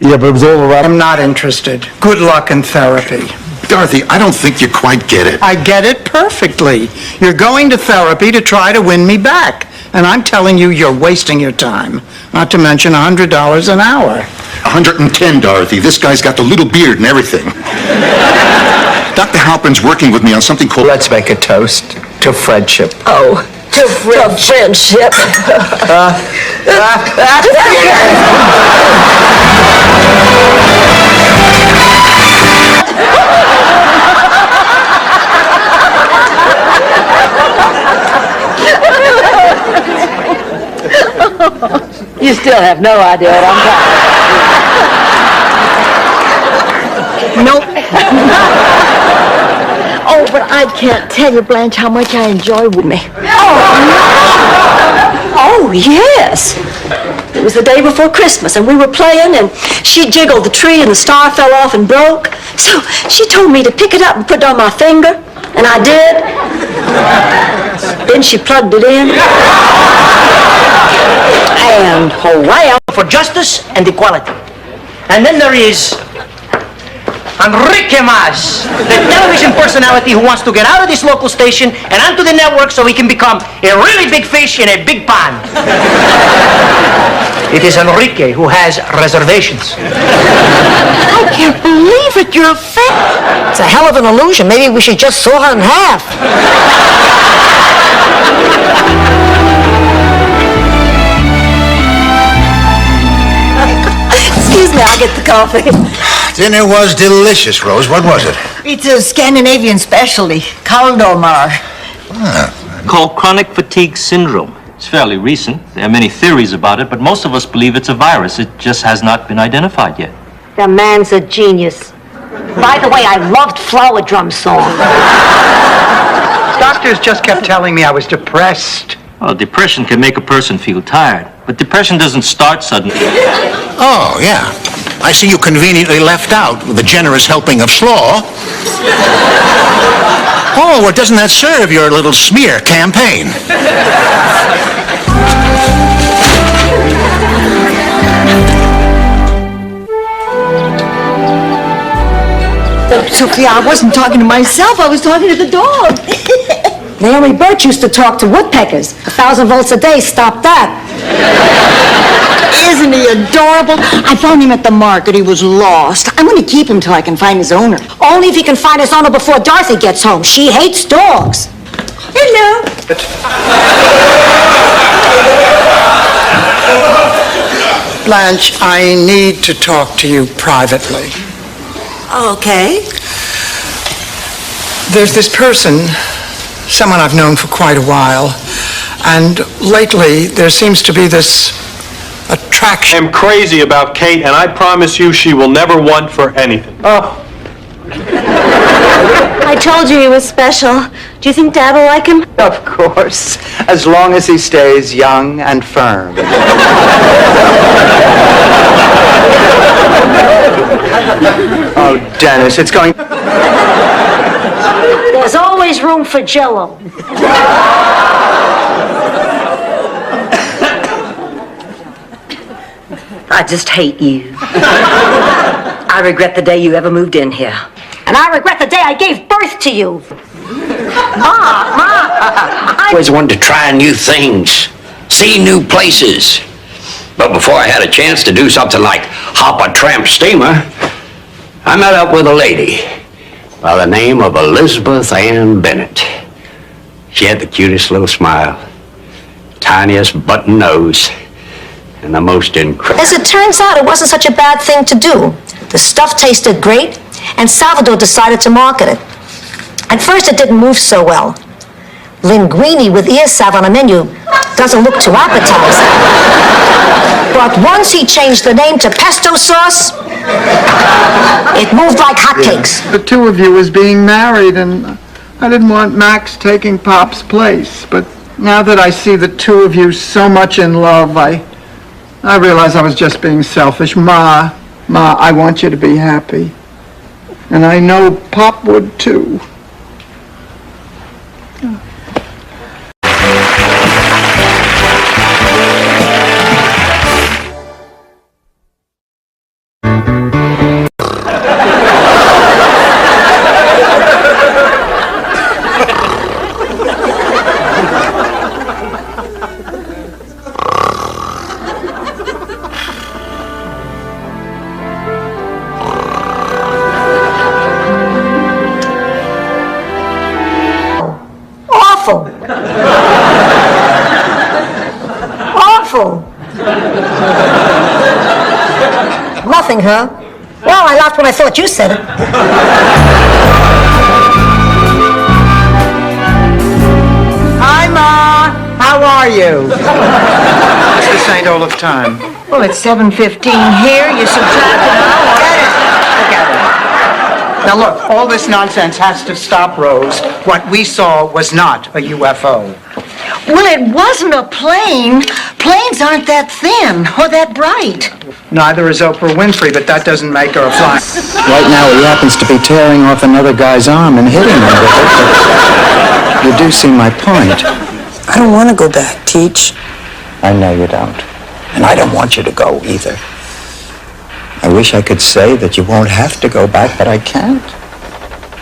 Yeah, but it was all around. I'm not interested. Good luck in therapy. Dorothy, I don't think you quite get it. I get it perfectly. You're going to therapy to try to win me back. And I'm telling you, you're wasting your time. Not to mention $100 an hour. 110, Dorothy. This guy's got the little beard and everything. Dr. Halpern's working with me on something called... Let's make a toast to friendship. Oh, to friendship. You still have no idea what I'm talking about. Nope. Oh, but I can't tell you, Blanche, how much I enjoy with me. Oh, yes. It was the day before Christmas, and we were playing, and she jiggled the tree, and the star fell off and broke. So she told me to pick it up and put it on my finger, and I did. Then she plugged it in. And hooray! For justice and equality. And then there is Enrique Mas, the television personality who wants to get out of this local station and onto the network so he can become a really big fish in a big pond. It is Enrique who has reservations. I can't believe it. You're a fan. It's a hell of an illusion. Maybe we should just saw her in half. Excuse me, I'll get the coffee. Dinner was delicious, Rose. What was it? It's a Scandinavian specialty, Kaldormar. Called chronic fatigue syndrome. It's fairly recent. There are many theories about it, but most of us believe it's a virus. It just has not been identified yet. The man's a genius. By the way, I loved Flower Drum Song. Doctors just kept telling me I was depressed. Well, depression can make a person feel tired, but depression doesn't start suddenly. Oh, yeah. I see you conveniently left out with a generous helping of slaw. Oh, well, doesn't that serve your little smear campaign? Sophia, I wasn't talking to myself. I was talking to the dog. Naomi Birch used to talk to woodpeckers. 1,000 volts a day, stop that. Isn't he adorable? I found him at the market. He was lost. I'm going to keep him till I can find his owner. Only if he can find his owner before Dorothy gets home. She hates dogs. Hello. Blanche, I need to talk to you privately. Okay. There's this person, someone I've known for quite a while, and lately there seems to be this attraction. I'm crazy about Kate, and I promise you she will never want for anything. Oh. I told you he was special. Do you think Dad will like him? Of course, as long as he stays young and firm. Oh, Dennis, it's going... There's always room for Jell-O. I just hate you. I regret the day you ever moved in here. And I regret the day I gave birth to you. I always wanted to try new things, see new places. But before I had a chance to do something like hop a tramp steamer, I met up with a lady by the name of Elizabeth Ann Bennett. She had the cutest little smile, tiniest button nose, and the most incredible... As it turns out, it wasn't such a bad thing to do. The stuff tasted great, and Salvador decided to market it. At first, it didn't move so well. Linguine with ear salve on a menu doesn't look too appetizing. But once he changed the name to pesto sauce, it moved like hotcakes. The two of you was being married, and I didn't want Max taking Pop's place. But now that I see the two of you so much in love, I realize I was just being selfish. Ma, I want you to be happy. And I know Pop would too. Awful. Nothing, huh? Well, I laughed when I thought you said it. Hi, Ma. How are you? What's the St. Olaf time? Well, it's 7:15 here. You subtract an hour. Forget it. Now look, all this nonsense has to stop, Rose. What we saw was not a UFO. Well, it wasn't a plane. Planes aren't that thin or that bright. Neither is Oprah Winfrey, but that doesn't make her a fly. Right now, he happens to be tearing off another guy's arm and hitting him with it. But you do see my point. I don't want to go back, Teach. I know you don't. And I don't want you to go either. I wish I could say that you won't have to go back, but I can't.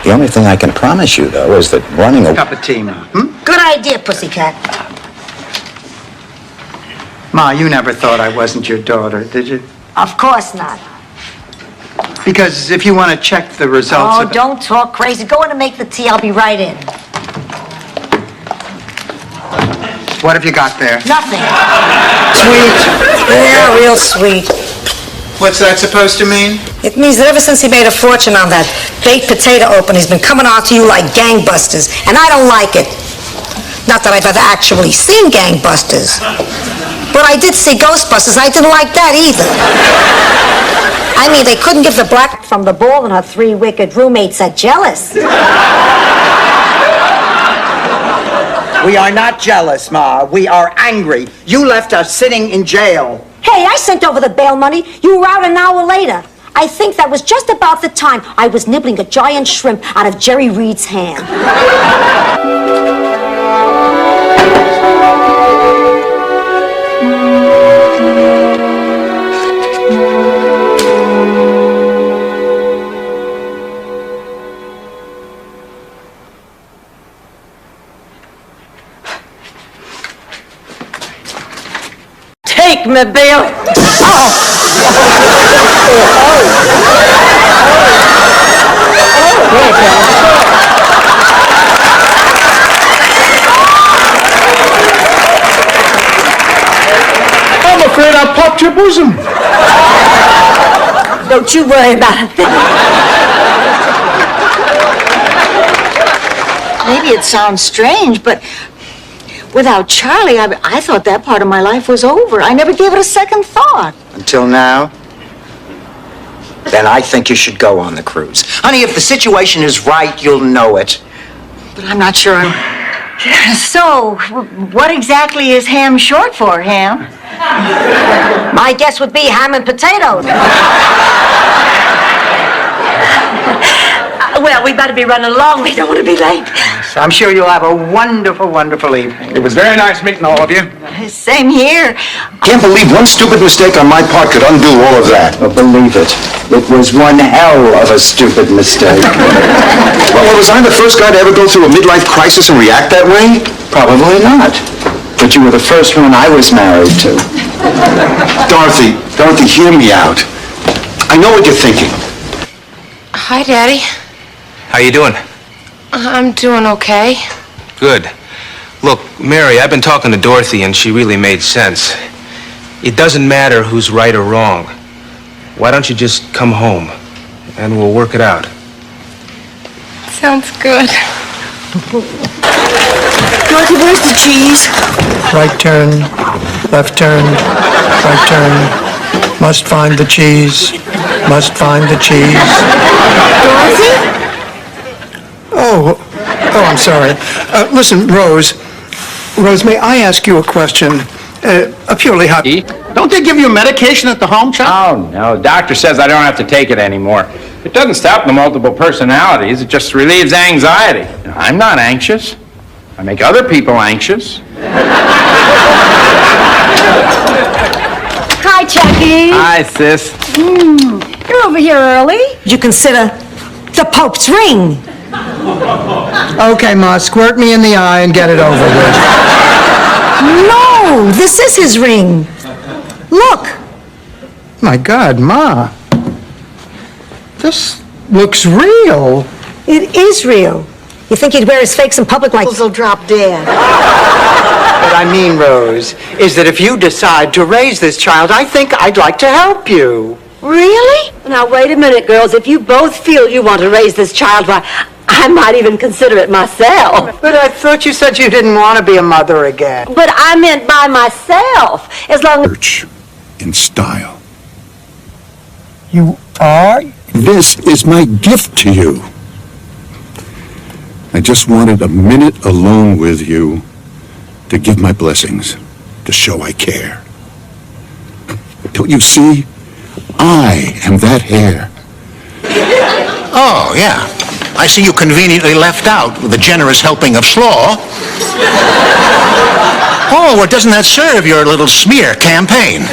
The only thing I can promise you, though, is that running a... Cup of tea, Ma. Good idea, Pussycat. Ma, you never thought I wasn't your daughter, did you? Of course not. Because if you want to check the results Oh, of... don't talk crazy. Go in and make the tea. I'll be right in. What have you got there? Nothing. Sweet. Yeah, real sweet. What's that supposed to mean? It means that ever since he made a fortune on that baked potato open, he's been coming on to you like gangbusters, and I don't like it. Not that I've ever actually seen gangbusters, but I did see Ghostbusters. I didn't like that either. I mean, they couldn't give the black from the ball, and her three wicked roommates are jealous. We are not jealous, Ma. We are angry. You left us sitting in jail. Hey, I sent over the bail money. You were out an hour later. I think that was just about the time I was nibbling a giant shrimp out of Jerry Reed's hand. Take me, Bill. I'm afraid I popped your bosom. Don't you worry about it. Maybe it sounds strange, but without Charlie, I thought that part of my life was over. I never gave it a second thought. Until now? Then I think you should go on the cruise. Honey, if the situation is right, you'll know it. But I'm not sure I'm... So, what exactly is ham short for, Ham? My guess would be ham and potatoes. Well, we better be running along. We don't want to be late. I'm sure you'll have a wonderful, wonderful evening. It was very nice meeting all of you. Same here. Can't believe one stupid mistake on my part could undo all of that. But believe it, it was one hell of a stupid mistake. Well, was I the first guy to ever go through a midlife crisis and react that way? Probably not. But you were the first one I was married to. Dorothy, hear me out. I know what you're thinking. Hi, Daddy. How you doing? I'm doing okay. Good. Look, Mary, I've been talking to Dorothy, and she really made sense. It doesn't matter who's right or wrong. Why don't you just come home, and we'll work it out. Sounds good. Dorothy, where's the cheese? Right turn, left turn, right turn. Must find the cheese. Must find the cheese. Dorothy? Oh, I'm sorry. Listen, Rose, may I ask you a question? A purely hot... Don't they give you medication at the home, Chuck? Oh, no. Doctor says I don't have to take it anymore. It doesn't stop the multiple personalities. It just relieves anxiety. I'm not anxious. I make other people anxious. Hi, Chucky. Hi, sis. You're over here early. You consider the Pope's ring. Okay, Ma, squirt me in the eye and get it over with. No, this is his ring. Look. My God, Ma. This looks real. It is real. You think he'd wear his fakes in public like... Will drop dead. What I mean, Rose, is that if you decide to raise this child, I think I'd like to help you. Really? Now, wait a minute, girls. If you both feel you want to raise this child, why, I might even consider it myself. But I thought you said you didn't want to be a mother again. But I meant by myself. As long as... Church in style. You are? This is my gift to you. I just wanted a minute alone with you to give my blessings, to show I care. Don't you see? I am that hair. Oh, yeah. I see you conveniently left out with a generous helping of slaw. Oh, well, doesn't that serve your little smear campaign?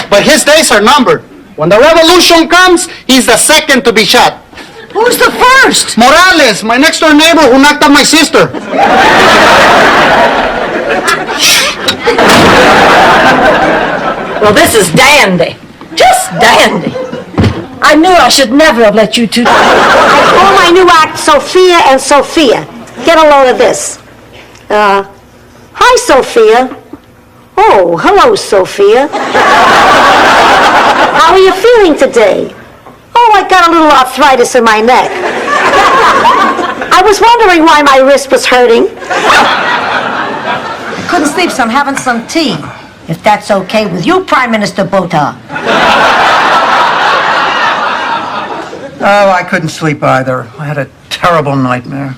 But his days are numbered. When the revolution comes, he's the second to be shot. Who's the first? Morales, my next-door neighbor who knocked up my sister. Well, this is dandy. Just dandy. I knew I should never have let you two... I call my new act Sophia and Sophia. Get a load of this. Hi, Sophia. Oh, hello, Sophia. How are you feeling today? Oh, I got a little arthritis in my neck. I was wondering why my wrist was hurting. I couldn't sleep, so I'm having some tea. If that's okay with you, Prime Minister Botha. Oh, I couldn't sleep either. I had a terrible nightmare.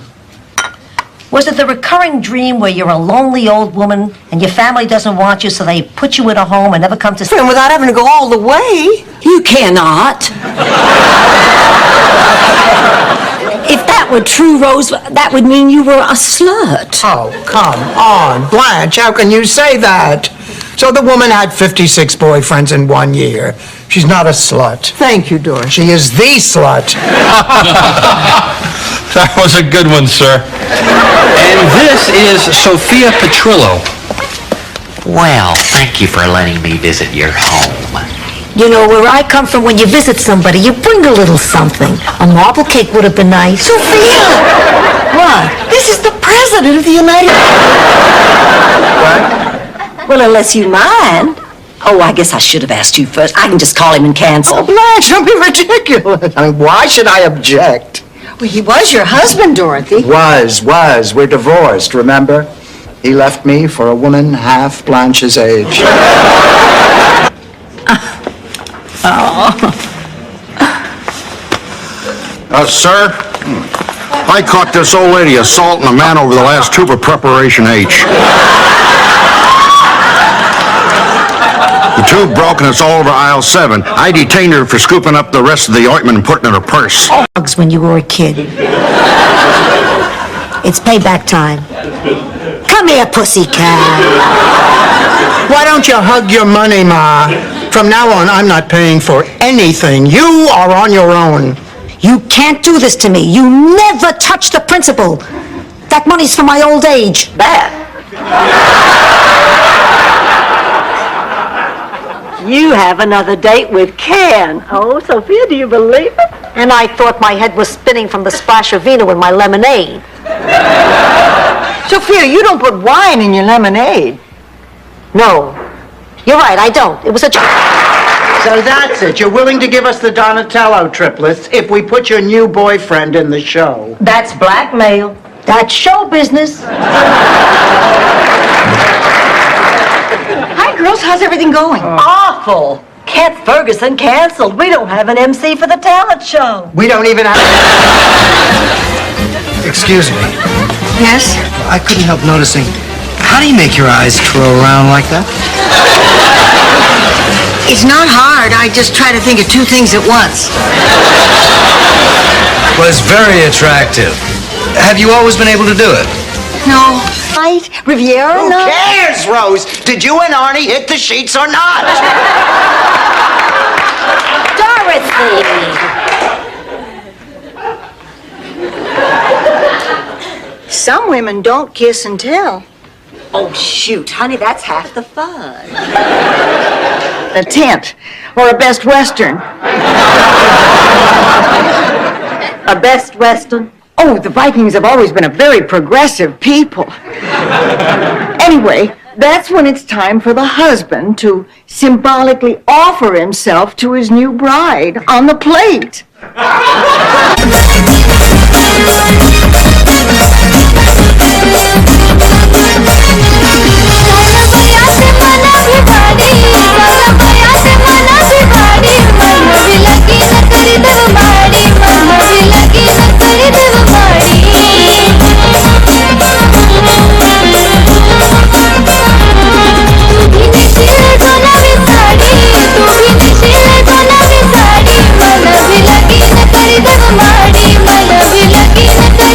Was it the recurring dream where you're a lonely old woman and your family doesn't want you, so they put you in a home and never come to see you? Without having to go all the way. You cannot. If that were true, Rose, that would mean you were a slut. Oh, come on, Blanche, how can you say that? So the woman had 56 boyfriends in 1 year. She's not a slut. Thank you, Doris. She is the slut. That was a good one, sir. And this is Sophia Petrillo. Well, thank you for letting me visit your home. You know, where I come from, when you visit somebody, you bring a little something. A marble cake would have been nice. Sophia! What? This is the President of the United... Well, unless you mind. Oh, I guess I should have asked you first. I can just call him and cancel. Oh, Blanche, don't be ridiculous. I mean, why should I object? Well, he was your husband, Dorothy. Was. We're divorced, remember? He left me for a woman half Blanche's age. Sir, I caught this old lady assaulting a man over the last tube of Preparation H. The tube broke and it's all over aisle 7. I detained her for scooping up the rest of the ointment and putting it in her purse. Dogs when you were a kid. It's payback time. Come here, pussycat. Why don't you hug your money, Ma? From now on, I'm not paying for anything. You are on your own. You can't do this to me. You never touch the principal. That money's for my old age. You have another date with Ken. Oh, Sophia, do you believe it? And I thought my head was spinning from the splash of vino in my lemonade. Sophia, you don't put wine in your lemonade. No. You're right, I don't. It was such a... So that's it. You're willing to give us the Donatello triplets if we put your new boyfriend in the show. That's blackmail. That's show business. Hi, girls. How's everything going? Awful. Kent Ferguson canceled. We don't have an MC for the talent show. We don't even have... Excuse me. Yes? I couldn't help noticing. How do you make your eyes twirl around like that? It's not hard. I just try to think of two things at once. Was very attractive. Have you always been able to do it? No. Right? Riviera? Who No. cares, Rose? Did you and Arnie hit the sheets or not? Dorothy! Some women don't kiss and tell. Oh, shoot, honey, that's half the fun. A tent or a Best Western. A Best Western? Oh, the Vikings have always been a very progressive people. Anyway, that's when it's time for the husband to symbolically offer himself to his new bride on the plate. Madi, mana भी लगी न करी देव माड़ी, मन भी लगी न करी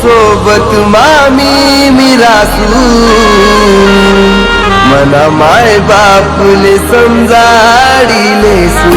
सोबत मामी मिरासू मना माय बापुले समजाडिले सू